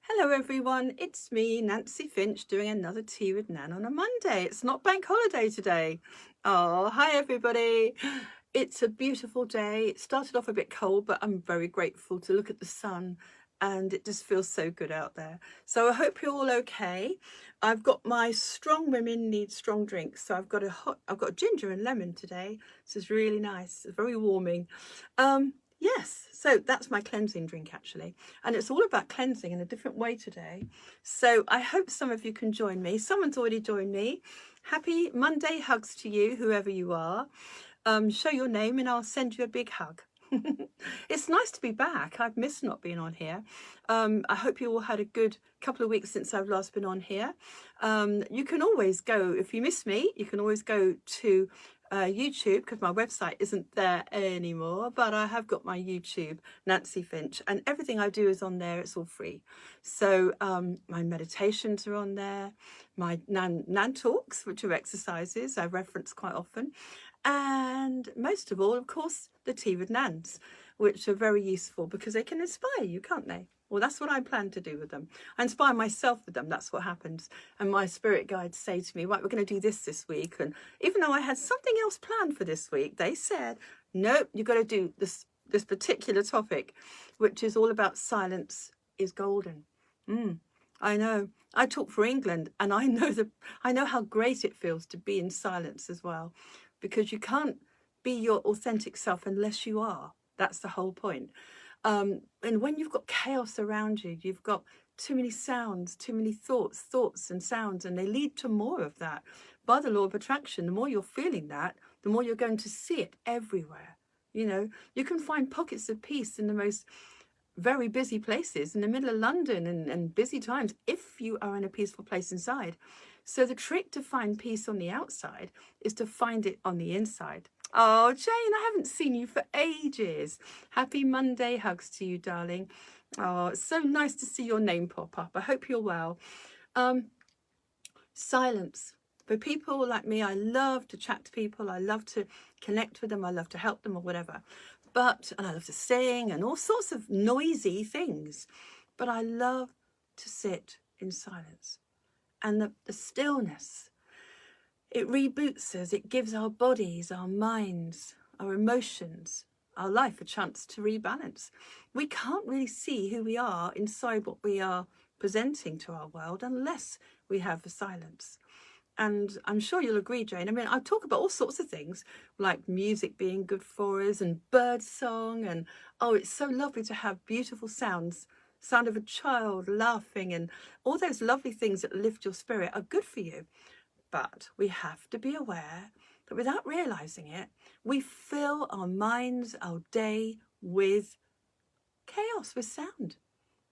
Hello everyone, it's me, Nancy Finch, doing another Tea with Nan on a Monday. It's not bank holiday today. Oh, hi everybody. It's a beautiful day. It started off a bit cold, but I'm very grateful to look at the sun and it just feels so good out there. So I hope you're all okay. I've got my strong women need strong drinks. So I've got ginger and lemon today. This is really nice. It's very warming. Yes, so that's my cleansing drink actually. And it's all about cleansing in a different way today. So I hope some of you can join me. Someone's already joined me. Happy Monday hugs to you, whoever you are. Show your name and I'll send you a big hug. It's nice to be back. I've missed not being on here. I hope you all had a good couple of weeks since I've last been on here. You can always go, if you miss me, you can always go to YouTube, because my website isn't there anymore, but I have got my YouTube, Nancy Finch, and everything I do is on there. It's all free. So my meditations are on there, my Nan Talks, which are exercises I reference quite often, and most of all, of course, the Tea with Nans, which are very useful because they can inspire you, can't they? Well, that's what I plan to do with them. I inspire myself with them. That's what happens. And my spirit guides say to me, right, we're going to do this week. And even though I had something else planned for this week, they said, nope, you've got to do this particular topic, which is all about silence is golden. I know. I talk for England, and I know how great it feels to be in silence as well, because you can't be your authentic self unless you are. That's the whole point. And when you've got chaos around you, you've got too many sounds, too many thoughts and sounds, and they lead to more of that. By the law of attraction, the more you're feeling that, the more you're going to see it everywhere. You know, you can find pockets of peace in the most very busy places, in the middle of London and busy times, if you are in a peaceful place inside. So the trick to find peace on the outside is to find it on the inside. Oh, Jane, I haven't seen you for ages. Happy Monday hugs to you, darling. Oh, it's so nice to see your name pop up. I hope you're well. Silence. For people like me, I love to chat to people. I love to connect with them. I love to help them or whatever. And I love to sing and all sorts of noisy things. But I love to sit in silence. And the stillness, it reboots us. It gives our bodies, our minds, our emotions, our life a chance to rebalance. We can't really see who we are inside what we are presenting to our world unless we have the silence. And I'm sure you'll agree, Jane. I mean, I talk about all sorts of things like music being good for us and bird song. And oh, it's so lovely to have beautiful sounds. Sound of a child laughing and all those lovely things that lift your spirit are good for you. But we have to be aware that without realizing it, we fill our minds, our day with chaos, with sound.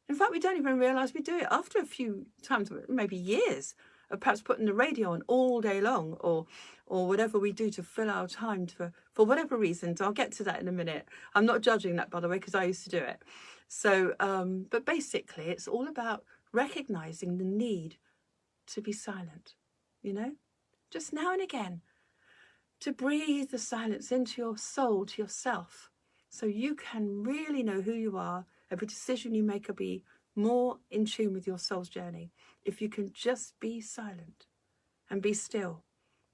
In fact, we don't even realize we do it after a few times, maybe years, of perhaps putting the radio on all day long or whatever we do to fill our time for whatever reasons. I'll get to that in a minute. I'm not judging that, by the way, because I used to do it. So, but basically, it's all about recognizing the need to be silent, you know, just now and again, to breathe the silence into your soul, to yourself, so you can really know who you are. Every decision you make will be more in tune with your soul's journey if you can just be silent and be still,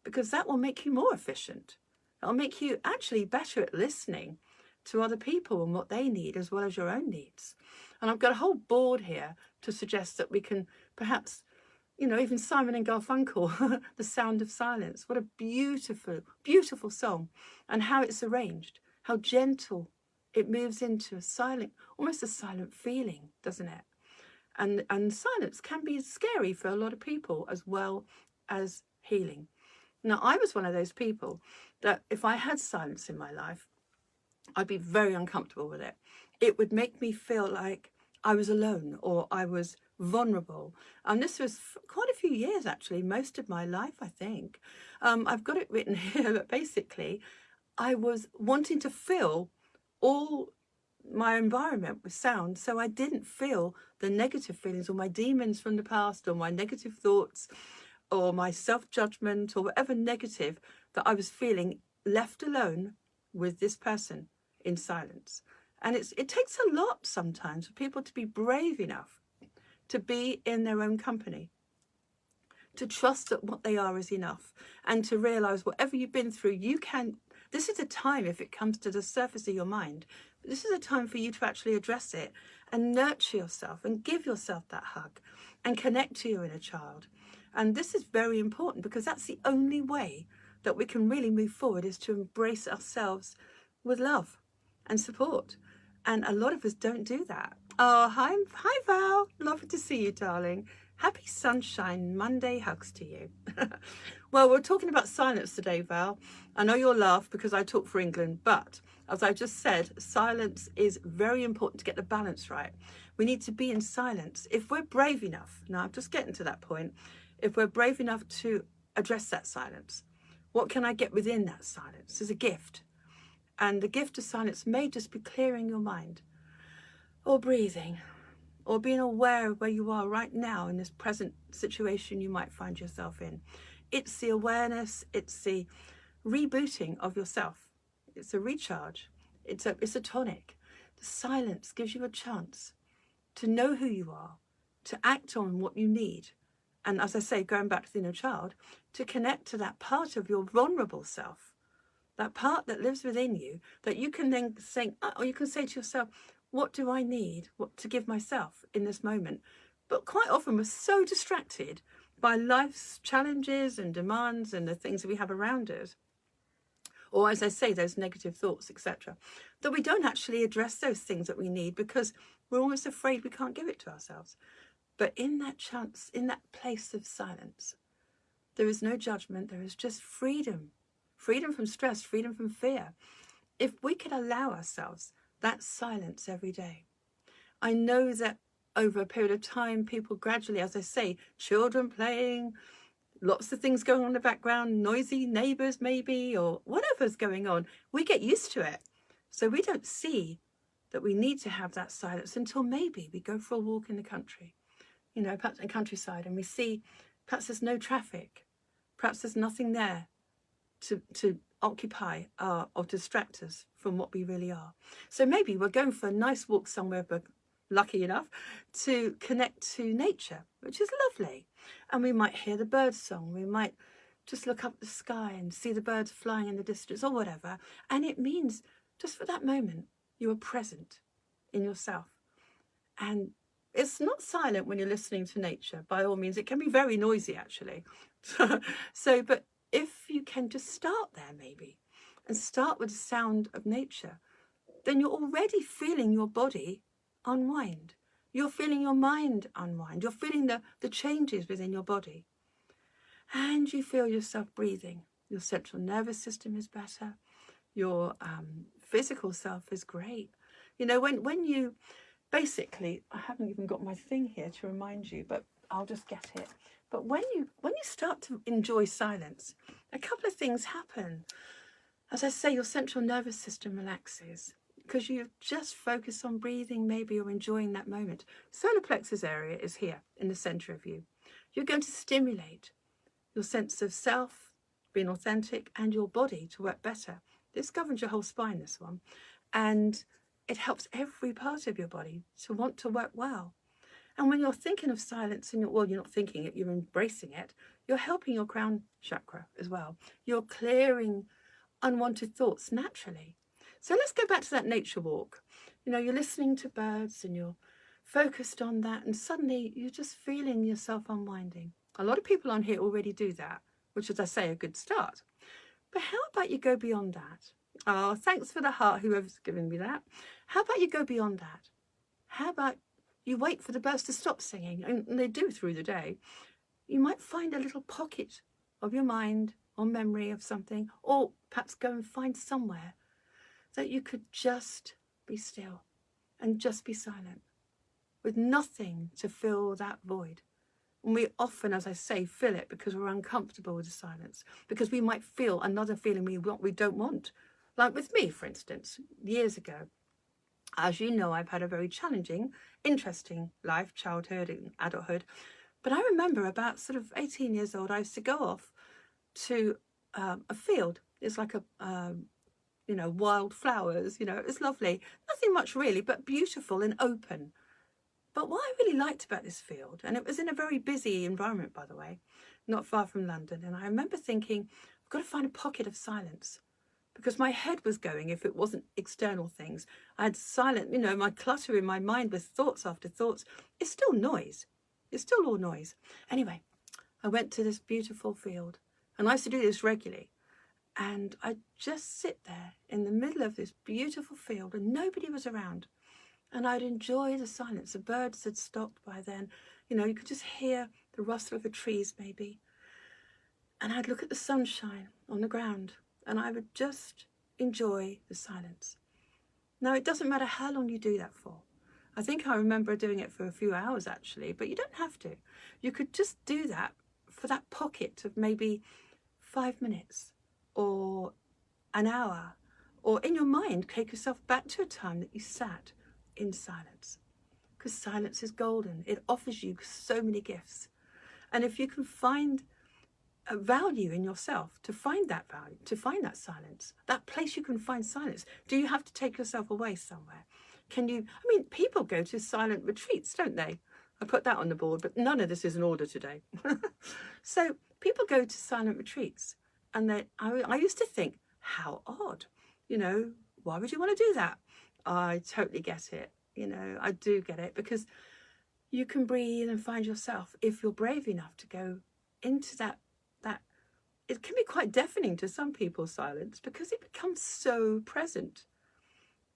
because that will make you more efficient. That'll make you actually better at listening to other people and what they need as well as your own needs. And I've got a whole board here to suggest that we can perhaps, you know, even Simon and Garfunkel, The Sound of Silence. What a beautiful, beautiful song, and how it's arranged, how gentle it moves into a silent, almost a silent feeling, doesn't it? And silence can be scary for a lot of people as well as healing. Now, I was one of those people that if I had silence in my life, I'd be very uncomfortable with it. It would make me feel like I was alone or I was vulnerable. And this was quite a few years, actually, most of my life, I think. I've got it written here, but basically, I was wanting to fill all my environment with sound, so I didn't feel the negative feelings or my demons from the past or my negative thoughts or my self-judgment or whatever negative that I was feeling, left alone with this person in silence. And it takes a lot sometimes for people to be brave enough to be in their own company, to trust that what they are is enough, and to realize whatever you've been through, you can. This is a time, if it comes to the surface of your mind, this is a time for you to actually address it and nurture yourself and give yourself that hug and connect to your inner child. And this is very important, because that's the only way that we can really move forward, is to embrace ourselves with love and support. And a lot of us don't do that. Oh, hi Val. Lovely to see you, darling. Happy Sunshine Monday hugs to you. Well, we're talking about silence today, Val. I know you'll laugh because I talk for England, but as I just said, silence is very important to get the balance right. We need to be in silence. If we're brave enough, now I'm just getting to that point, if we're brave enough to address that silence, what can I get within that silence? There's a gift. And the gift of silence may just be clearing your mind, or breathing, or being aware of where you are right now in this present situation you might find yourself in. It's the awareness, it's the rebooting of yourself. It's a recharge, it's a tonic. The silence gives you a chance to know who you are, to act on what you need. And as I say, going back to the inner child, to connect to that part of your vulnerable self, that part that lives within you, that you can then say, or you can say to yourself, what do I need to give myself in this moment? But quite often we're so distracted by life's challenges and demands and the things that we have around us, or as I say, those negative thoughts, etc., that we don't actually address those things that we need, because we're almost afraid we can't give it to ourselves. But in that chance, in that place of silence, there is no judgment, there is just freedom. Freedom from stress, freedom from fear. If we could allow ourselves that silence every day. I know that over a period of time, people gradually, as I say, children playing, lots of things going on in the background, noisy neighbours maybe, or whatever's going on, we get used to it. So we don't see that we need to have that silence until maybe we go for a walk in the country, you know, perhaps in the countryside, and we see perhaps there's no traffic, perhaps there's nothing there to occupy or distract us from what we really are. So maybe we're going for a nice walk somewhere, but lucky enough to connect to nature, which is lovely. And we might hear the bird song, we might just look up at the sky and see the birds flying in the distance or whatever. And it means just for that moment, you are present in yourself. And it's not silent when you're listening to nature, by all means. It can be very noisy, actually. But if you can just start there maybe, and start with the sound of nature, then you're already feeling your body unwind. You're feeling your mind unwind. You're feeling the changes within your body. And you feel yourself breathing. Your central nervous system is better. Your physical self is great. You know, when you, basically, I haven't even got my thing here to remind you, but I'll just get it. But when you start to enjoy silence, a couple of things happen. As I say, your central nervous system relaxes because you just focus on breathing maybe, or enjoying that moment. Solar plexus area is here in the center of you. You're going to stimulate your sense of self, being authentic, and your body to work better. This governs your whole spine, this one. And it helps every part of your body to want to work well. And when you're thinking of silence, and you're not thinking it, you're embracing it, you're helping your crown chakra as well. You're clearing unwanted thoughts naturally. So let's go back to that nature walk. You know, you're listening to birds and you're focused on that, and suddenly you're just feeling yourself unwinding. A lot of people on here already do that, which is, I say, a good start. But how about you go beyond that? Oh, thanks for the heart, whoever's giving me that. How about you go beyond that? How about you wait for the birds to stop singing, and they do through the day. You might find a little pocket of your mind or memory of something, or perhaps go and find somewhere that you could just be still and just be silent, with nothing to fill that void. And we often, as I say, fill it because we're uncomfortable with the silence, because we might feel another feeling we don't want. Like with me, for instance, years ago. As you know, I've had a very challenging, interesting life, childhood and adulthood. But I remember about sort of 18 years old, I used to go off to a field. It's like wild flowers, it was lovely. Nothing much really, but beautiful and open. But what I really liked about this field, and it was in a very busy environment, by the way, not far from London, and I remember thinking, I've got to find a pocket of silence, because my head was going if it wasn't external things. I had silent, my clutter in my mind with thoughts after thoughts. It's still noise. It's still all noise. Anyway, I went to this beautiful field, and I used to do this regularly. And I'd just sit there in the middle of this beautiful field, and nobody was around. And I'd enjoy the silence. The birds had stopped by then. You could just hear the rustle of the trees maybe. And I'd look at the sunshine on the ground, and I would just enjoy the silence. Now, it doesn't matter how long you do that for. I think I remember doing it for a few hours actually, but you don't have to. You could just do that for that pocket of maybe 5 minutes or an hour, or in your mind, take yourself back to a time that you sat in silence. Because silence is golden. It offers you so many gifts. And if you can find a value in yourself, to find that value, to find that silence, that place you can find silence, do you have to take yourself away somewhere? People go to silent retreats, don't they? I put that on the board, but none of this is in order today. So people go to silent retreats, and I used to think, how odd, why would you want to do that? I totally get it. I do get it, because you can breathe and find yourself if you're brave enough to go into that. It can be quite deafening to some people, silence, because it becomes so present.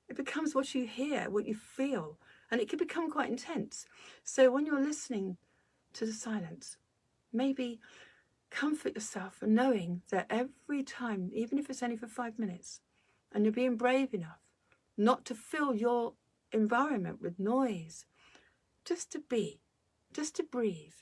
It becomes what you hear, what you feel, and it can become quite intense. So when you're listening to the silence, maybe comfort yourself in knowing that every time, even if it's only for 5 minutes, and you're being brave enough not to fill your environment with noise, just to be, just to breathe,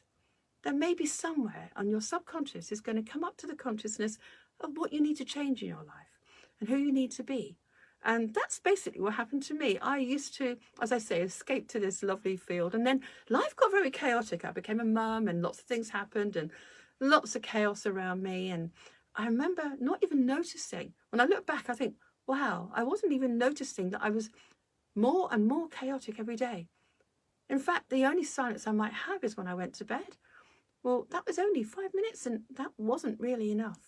then maybe somewhere on your subconscious is going to come up to the consciousness of what you need to change in your life and who you need to be. And that's basically what happened to me. I used to, as I say, escape to this lovely field, and then life got very chaotic. I became a mum, and lots of things happened, and lots of chaos around me. And I remember not even noticing. When I look back, I think, wow, I wasn't even noticing that I was more and more chaotic every day. In fact, the only silence I might have is when I went to bed. Well, that was only 5 minutes, and that wasn't really enough.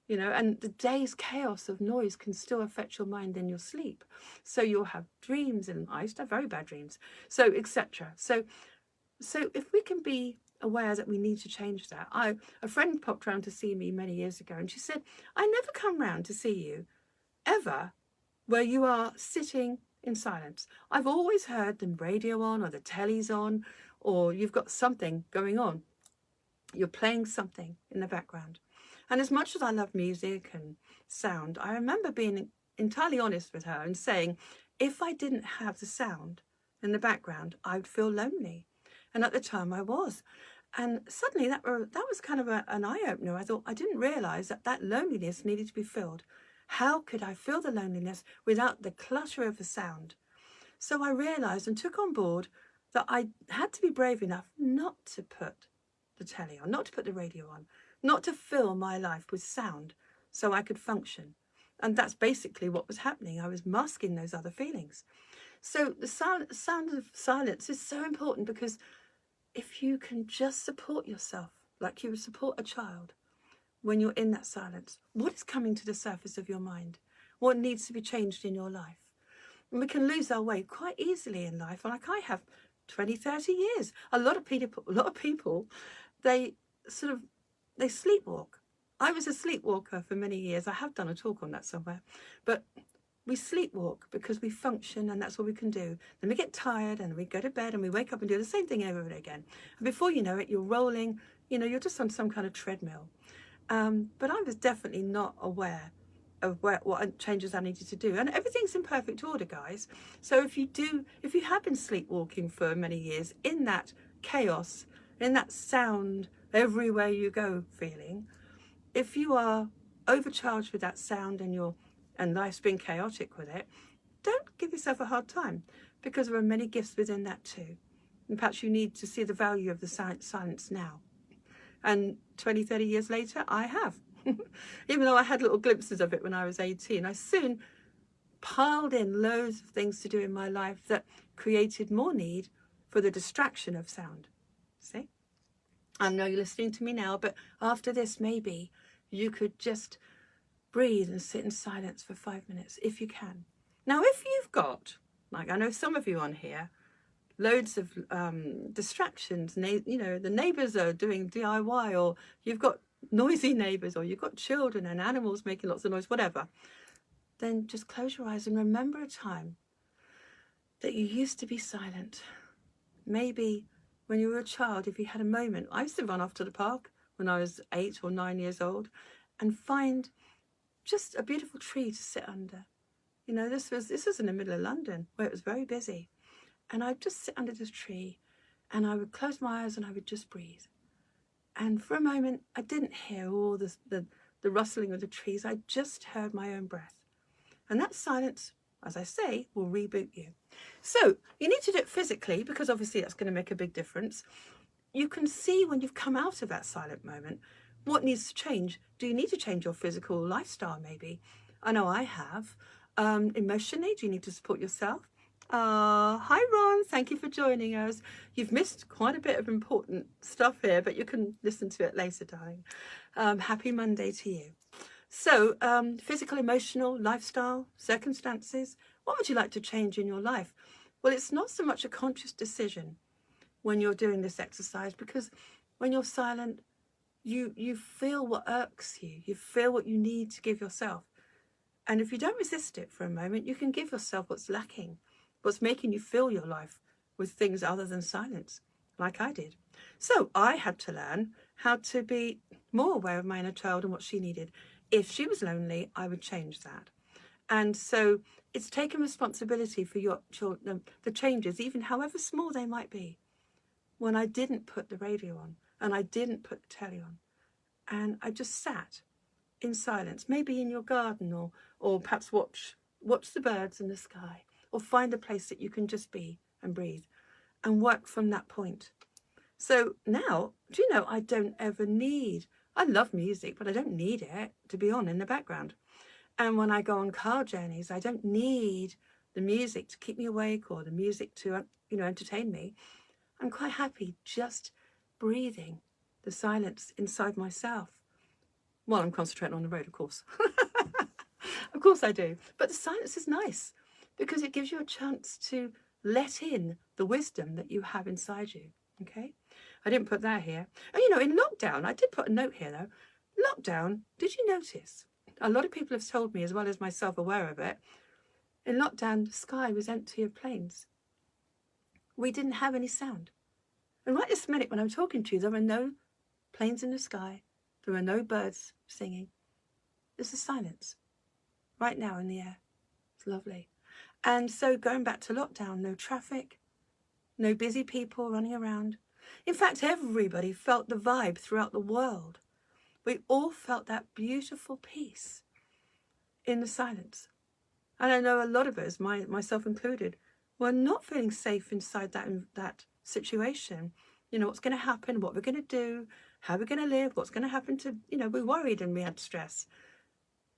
And the day's chaos of noise can still affect your mind in your sleep. So you'll have dreams, and I used to have very bad dreams, so etc. So if we can be aware that we need to change that. A friend popped round to see me many years ago, and she said, I never come round to see you ever where you are sitting in silence. I've always heard the radio on, or the telly's on, or you've got something going on. You're playing something in the background. And as much as I love music and sound, I remember being entirely honest with her and saying, if I didn't have the sound in the background, I would feel lonely. And at the time I was. And suddenly that was kind of an eye-opener. I thought, I didn't realise that loneliness needed to be filled. How could I feel the loneliness without the clutter of the sound? So I realised and took on board that I had to be brave enough not to put the telly on, not to put the radio on, not to fill my life with sound so I could function. And that's basically what was happening. I was masking those other feelings. So the sound of silence is so important, because if you can just support yourself like you would support a child when you're in that silence, what is coming to the surface of your mind? What needs to be changed in your life? And we can lose our way quite easily in life. Like I have 20, 30 years. A lot of people, they sleepwalk. I was a sleepwalker for many years. I have done a talk on that somewhere. But we sleepwalk because we function, and that's what we can do. Then we get tired and we go to bed and we wake up and do the same thing over and again. And before you know it, you're rolling, you're just on some kind of treadmill. But I was definitely not aware of what changes I needed to do. And everything's in perfect order, guys. So if you have been sleepwalking for many years in that chaos, in that sound everywhere you go feeling, if you are overcharged with that sound and life's been chaotic with it, don't give yourself a hard time, because there are many gifts within that too. And perhaps you need to see the value of the silence now. And 20, 30 years later, I have. Even though I had little glimpses of it when I was 18, I soon piled in loads of things to do in my life that created more need for the distraction of sound. See? I know you're listening to me now, but after this, maybe you could just breathe and sit in silence for 5 minutes, if you can. Now, if you've got, like I know some of you on here, loads of distractions, you know, the neighbours are doing DIY, or you've got noisy neighbours, or you've got children and animals making lots of noise, whatever, then just close your eyes and remember a time that you used to be silent. Maybe when you were a child, if you had a moment. I used to run off to the park when I was 8 or 9 years old and find just a beautiful tree to sit under. You know, this was in the middle of London where it was very busy. And I'd just sit under this tree and I would close my eyes and I would just breathe. And for a moment, I didn't hear all the rustling of the trees. I just heard my own breath. And that silence, as I say, will reboot you. So you need to do it physically, because obviously that's going to make a big difference. You can see when you've come out of that silent moment what needs to change. Do you need to change your physical lifestyle maybe? I know I have. Emotionally, do you need to support yourself? Hi Ron, thank you for joining us. You've missed quite a bit of important stuff here, but you can listen to it later, darling. Happy Monday to you. So, physical, emotional, lifestyle, circumstances, what would you like to change in your life? Well, it's not so much a conscious decision when you're doing this exercise, because when you're silent, you feel what irks you. You feel what you need to give yourself. And if you don't resist it for a moment, you can give yourself what's lacking, what's making you fill your life with things other than silence, like I did. So I had to learn how to be more aware of my inner child and what she needed. If she was lonely, I would change that. And so it's taking responsibility for your children, the changes, even however small they might be. When I didn't put the radio on and I didn't put the telly on, and I just sat in silence, maybe in your garden, or perhaps watch the birds in the sky, or find a place that you can just be and breathe and work from that point. So now, do you know, I don't ever need, I love music, but I don't need it to be on in the background. And when I go on car journeys, I don't need the music to keep me awake or the music to, entertain me. I'm quite happy just breathing the silence inside myself while I'm concentrating on the road, of course. Of course I do. But the silence is nice because it gives you a chance to let in the wisdom that you have inside you, okay? I didn't put that here. And, in lockdown, I did put a note here, though. Lockdown, did you notice? A lot of people have told me, as well as myself aware of it, in lockdown, the sky was empty of planes. We didn't have any sound. And right this minute when I'm talking to you, there are no planes in the sky. There are no birds singing. There's a silence right now in the air. It's lovely. And so going back to lockdown, no traffic, no busy people running around. In fact, everybody felt the vibe throughout the world. We all felt that beautiful peace in the silence. And I know a lot of us, myself included, were not feeling safe inside that situation. What's going to happen, what we're going to do, how we're going to live, what's going to happen to, we worried and we had stress.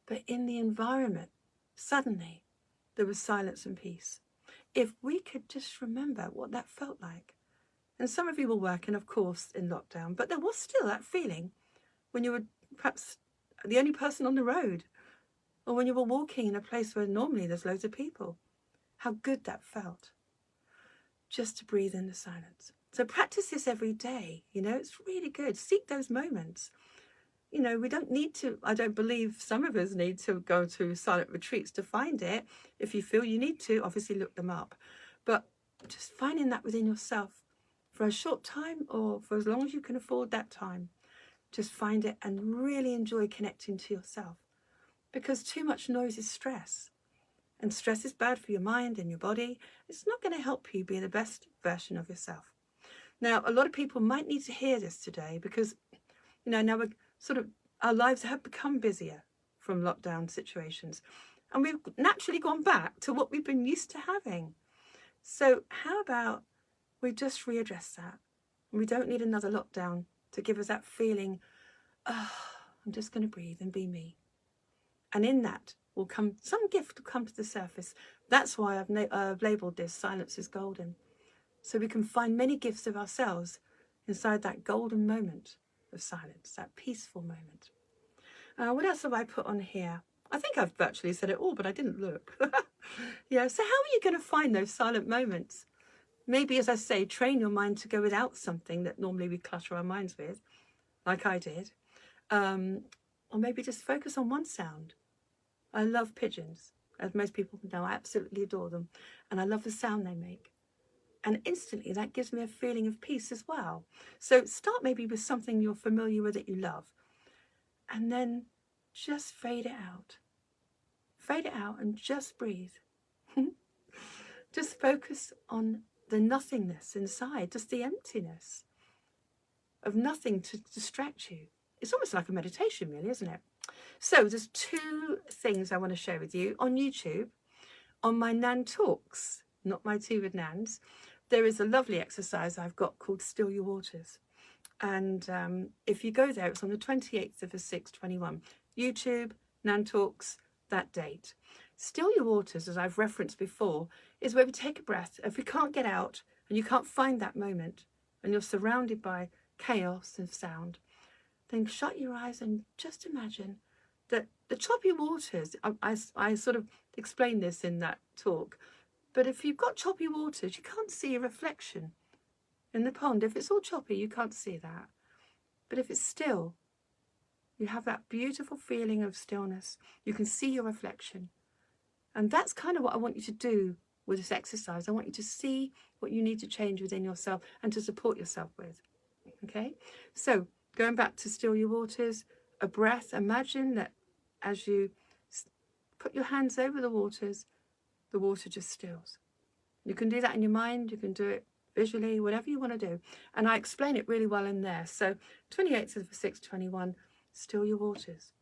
But in the environment, suddenly there was silence and peace. If we could just remember what that felt like. And some of you were working, of course, in lockdown, but there was still that feeling when you were perhaps the only person on the road, or when you were walking in a place where normally there's loads of people. How good that felt. Just to breathe in the silence. So practice this every day, it's really good. Seek those moments. We don't need to, I don't believe some of us need to go to silent retreats to find it. If you feel you need to, obviously look them up. But just finding that within yourself for a short time or for as long as you can afford that time. Just find it and really enjoy connecting to yourself. Because too much noise is stress. And stress is bad for your mind and your body. It's not going to help you be the best version of yourself. Now, a lot of people might need to hear this today because, now we're our lives have become busier from lockdown situations. And we've naturally gone back to what we've been used to having. So how about we just readdress that? We don't need another lockdown to give us that feeling, I'm just going to breathe and be me. And in that will come, some gift will come to the surface. That's why I've labelled this Silence is Golden. so we can find many gifts of ourselves inside that golden moment of silence, that peaceful moment. What else have I put on here? I think I've virtually said it all, but I didn't look. Yeah, so how are you going to find those silent moments? Maybe, as I say, train your mind to go without something that normally we clutter our minds with, like I did. Or maybe just focus on one sound. I love pigeons. As most people know, I absolutely adore them. And I love the sound they make. And instantly that gives me a feeling of peace as well. So start maybe with something you're familiar with that you love. And then just fade it out. Fade it out and just breathe. Just focus on the nothingness inside, just the emptiness of nothing to distract you. It's almost like a meditation, really, isn't it? So there's two things I want to share with you on YouTube. On my Nan Talks, not my Tea with Nans, there is a lovely exercise I've got called Still Your Waters. And if you go there, it's on the 28th of the 6th, 21. YouTube, Nan Talks, that date. Still Your Waters, as I've referenced before, is where we take a breath. If we can't get out and you can't find that moment and you're surrounded by chaos and sound, then shut your eyes and just imagine that the choppy waters, I sort of explained this in that talk, but if you've got choppy waters, you can't see a reflection in the pond. If it's all choppy, you can't see that. But if it's still, you have that beautiful feeling of stillness. You can see your reflection. And that's kind of what I want you to do with this exercise. I want you to see what you need to change within yourself and to support yourself with. Okay? So going back to Still Your Waters, a breath. Imagine that as you put your hands over the water just stills. You can do that in your mind. You can do it visually, whatever you want to do. And I explain it really well in there. So 28th of the 6th, 21, Still Your Waters.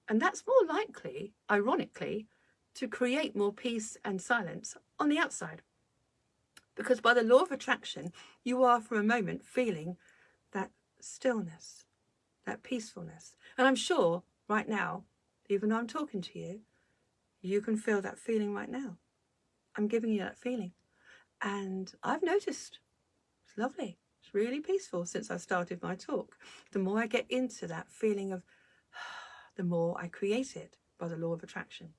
And that's more likely, ironically, to create more peace and silence on the outside. Because by the law of attraction, you are for a moment feeling that stillness, that peacefulness. And I'm sure right now, even though I'm talking to you, you can feel that feeling right now. I'm giving you that feeling. And I've noticed it's lovely. It's really peaceful since I started my talk. The more I get into that feeling of, the more I create it by the law of attraction.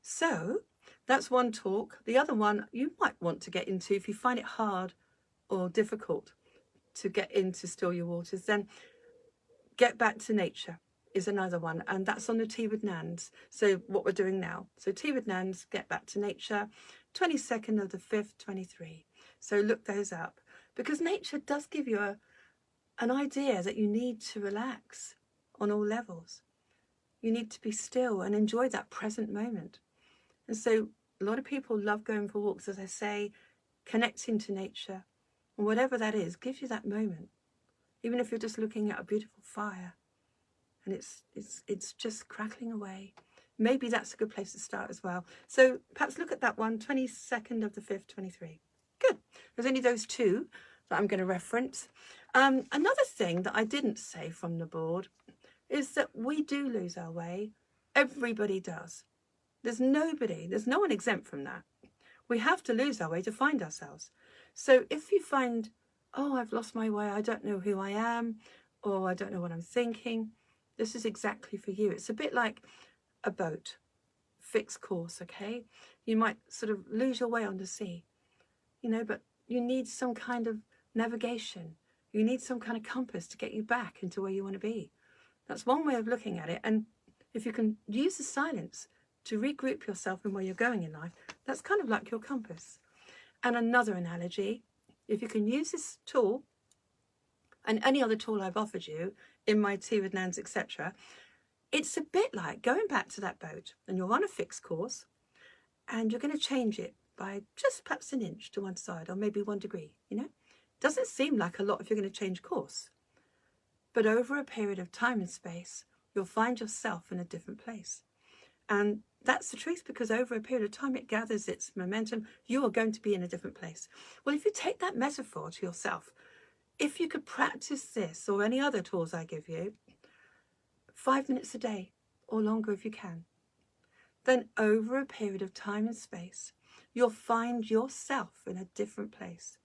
So that's one talk. The other one you might want to get into if you find it hard or difficult to get into Still Your Waters, then Get Back to Nature is another one, and that's on the Tea with Nans. So what we're doing now. So Tea with Nans, Get Back to Nature, 22nd of the 5th, 23. So look those up, because nature does give you an idea that you need to relax on all levels. You need to be still and enjoy that present moment. And so a lot of people love going for walks, as I say, connecting to nature. And whatever that is, gives you that moment. Even if you're just looking at a beautiful fire and it's just crackling away. Maybe that's a good place to start as well. So perhaps look at that one, 22nd of the 5th, 23. Good. There's only those two that I'm going to reference. Another thing that I didn't say from the board is that we do lose our way. Everybody does. There's no one exempt from that. We have to lose our way to find ourselves. So if you find, oh, I've lost my way, I don't know who I am, or I don't know what I'm thinking, this is exactly for you. It's a bit like a boat, fixed course, okay? You might sort of lose your way on the sea, but you need some kind of navigation. You need some kind of compass to get you back into where you want to be. That's one way of looking at it. And if you can use the silence to regroup yourself in where you're going in life, that's kind of like your compass. And another analogy, if you can use this tool and any other tool I've offered you in my Tea with Nans, etc., it's a bit like going back to that boat, and you're on a fixed course and you're going to change it by just perhaps an inch to one side, or maybe 1 degree, Doesn't seem like a lot if you're going to change course. But over a period of time and space, you'll find yourself in a different place. And that's the truth, because over a period of time, it gathers its momentum. You are going to be in a different place. Well, if you take that metaphor to yourself, if you could practice this or any other tools I give you, 5 minutes a day or longer if you can, then over a period of time and space, you'll find yourself in a different place.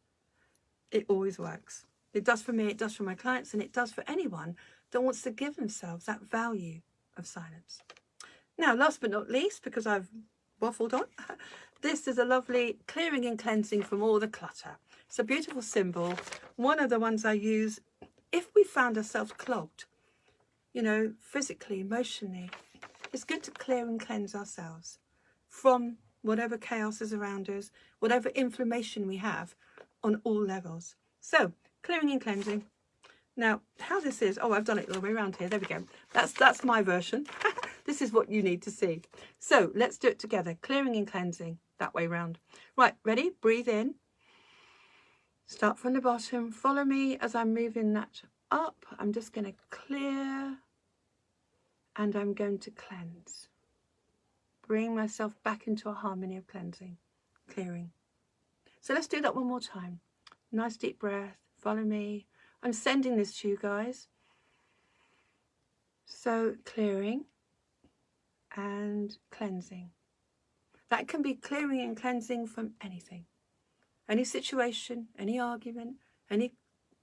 It always works. It does for me, it does for my clients, and it does for anyone that wants to give themselves that value of silence. Now, last but not least, because I've waffled on, this is a lovely clearing and cleansing from all the clutter. It's a beautiful symbol. One of the ones I use if we found ourselves clogged, you know, physically, emotionally. It's good to clear and cleanse ourselves from whatever chaos is around us, whatever inflammation we have on all levels. So, clearing and cleansing. Now, how this is, oh, I've done it all the way around here. There we go. That's my version. This is what you need to see. So, let's do it together. Clearing and cleansing, that way round. Right, ready? Breathe in. Start from the bottom. Follow me as I'm moving that up. I'm just going to clear and I'm going to cleanse. Bring myself back into a harmony of cleansing, clearing. So let's do that one more time. Nice deep breath. Follow me. I'm sending this to you guys. So clearing and cleansing. That can be clearing and cleansing from anything. Any situation, any argument, any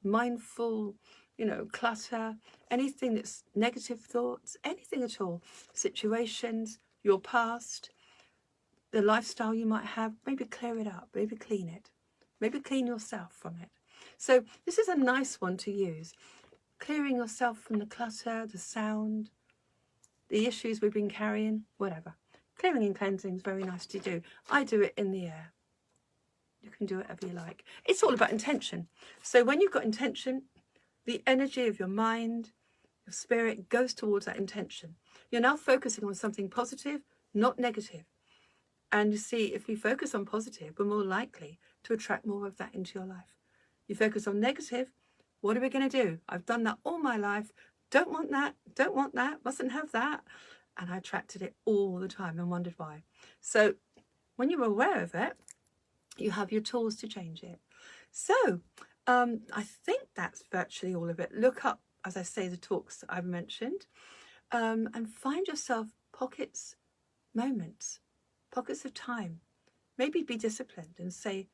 mindful, clutter, anything that's negative thoughts, anything at all. Situations, your past, the lifestyle you might have, maybe clear it up, maybe clean it, maybe clean yourself from it. So this is a nice one to use. Clearing yourself from the clutter, the sound, the issues we've been carrying, whatever. Clearing and cleansing is very nice to do. I do it in the air. You can do whatever you like. It's all about intention. So when you've got intention, the energy of your mind, your spirit goes towards that intention. You're now focusing on something positive, not negative. And you see, if we focus on positive, we're more likely to attract more of that into your life. You focus on negative, what are we going to do? I've done that all my life. Don't want that, mustn't have that. And I attracted it all the time and wondered why. So when you're aware of it, you have your tools to change it. So I think that's virtually all of it. Look up, as I say, the talks that I've mentioned, and find yourself pockets, moments, pockets of time. Maybe be disciplined and say,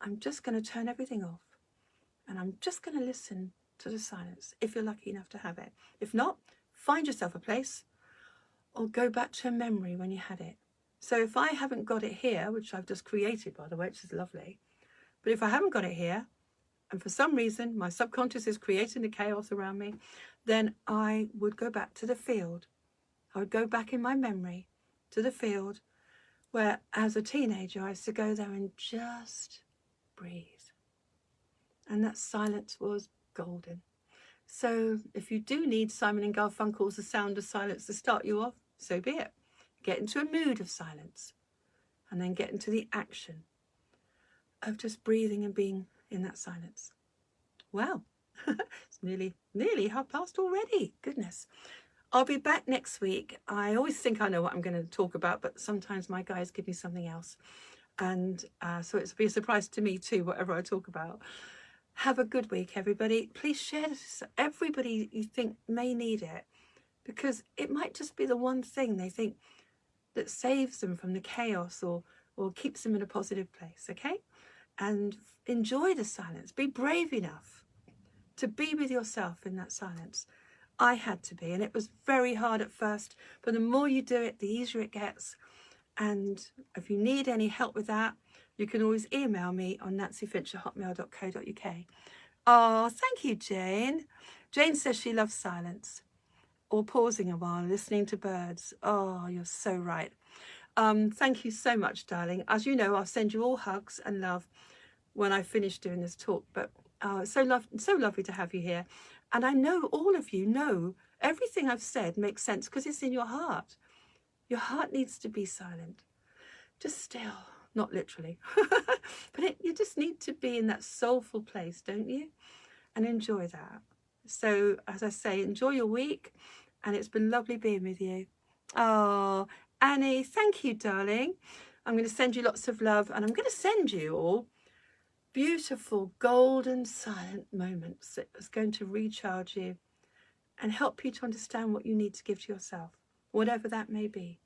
I'm just going to turn everything off and I'm just going to listen to the silence, if you're lucky enough to have it. If not, find yourself a place or go back to a memory when you had it. So if I haven't got it here, which I've just created, by the way, which is lovely, but if I haven't got it here, and for some reason my subconscious is creating the chaos around me, then I would go back to the field. I would go back in my memory to the field where, as a teenager, I used to go there and just breathe. And that silence was golden. So if you do need Simon and Garfunkel's The Sound of Silence to start you off, so be it. Get into a mood of silence and then get into the action of just breathing and being in that silence. Wow, it's nearly past already. Goodness. I'll be back next week. I always think I know what I'm going to talk about, but sometimes my guys give me something else. And so it'll be a surprise to me too, whatever I talk about. Have a good week, everybody. Please share this with everybody you think may need it, because it might just be the one thing they think that saves them from the chaos or keeps them in a positive place, okay? And enjoy the silence. Be brave enough to be with yourself in that silence. I had to be, and it was very hard at first, but the more you do it, the easier it gets. And if you need any help with that, you can always email me on nancyfinch@hotmail.co.uk. Oh, thank you, Jane. Jane says she loves silence, or pausing a while, listening to birds. Oh, you're so right. Thank you so much, darling. As you know, I'll send you all hugs and love when I finish doing this talk. But it's so lovely to have you here. And I know all of you know everything I've said makes sense because it's in your heart. Your heart needs to be silent. Just still, not literally. But you just need to be in that soulful place, don't you? And enjoy that. So, as I say, enjoy your week. And it's been lovely being with you. Oh, Annie, thank you, darling. I'm going to send you lots of love. And I'm going to send you all beautiful, golden, silent moments that is going to recharge you and help you to understand what you need to give to yourself, whatever that may be.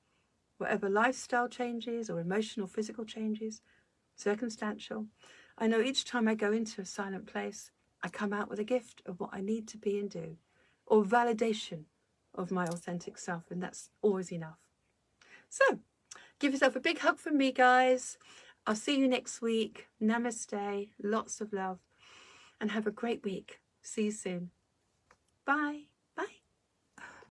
Whatever lifestyle changes or emotional, physical changes, circumstantial. I know each time I go into a silent place, I come out with a gift of what I need to be and do, or validation of my authentic self, and that's always enough. So, give yourself a big hug from me, guys. I'll see you next week. Namaste, lots of love, and have a great week. See you soon. Bye.